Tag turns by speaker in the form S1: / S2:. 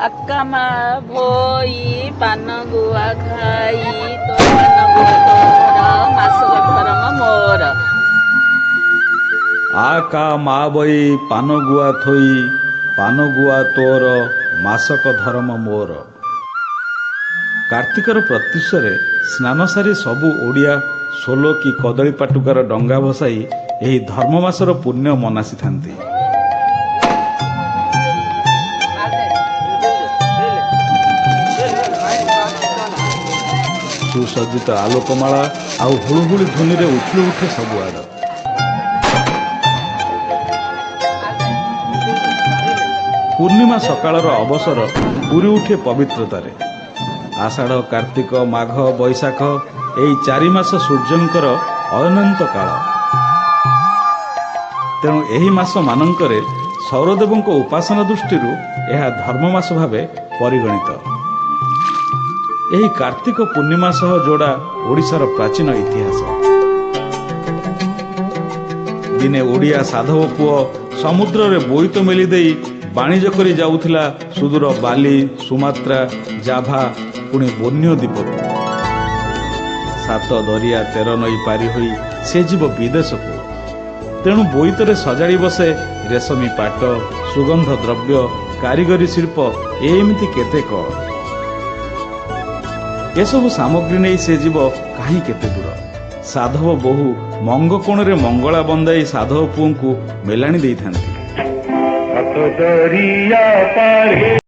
S1: अक्कामा भोई पान गुआ खाई तो पान गुआ तोर मासक धर्म मोर।
S2: आका मा बई पान गुआ थोई पान गुआ तोर मासक धर्म मोर। कार्तिकर प्रत्युषरे स्नान सारी सबु ओडिया सोलो कि कदली पाटुकार डंगा भसाई एही धर्म मासर पुण्य मनासी थांती। सुसज्जित आलोकमाला आउ हुळुहुळी ध्वनि उछली उठे सबुआड़। पूर्णिमा सकाळर अवसर पूरी उठे पवित्रतारे। आषाढ़ कार्तिक माघ बैशाख एई 4 मास सूर्यंकर अनंत काल। तेणु एही मास मानंकरे सौरदेवंक उपासना दृष्टि यह धर्ममास भावे परिगणित। एही कार्तिक पूर्णिमा सह जोड़ा ओडिशार प्राचीन इतिहास। दिने ओडिया साधव पुओ समुद्र रे बोईत मेली देई वाणिज्य करी जाउथिला सुदूर बाली सुमात्रा जाभा पुणी बोर्नियो द्वीप। 7 दरिया 13 नई पारी होई से जीव विदेश को। तेणु बोईतरे सजाड़ी बसे रेशमी पाट सुगंध द्रव्य कारीगरी शिल्प एमिति केते क एसबु सामग्री नहीं से जीव कहीं केते दूर। साधव बहु मंग कोण रे मंगला बंदाई साधव पुओं को मेलाणी देई थांती।
S3: दरिया पारे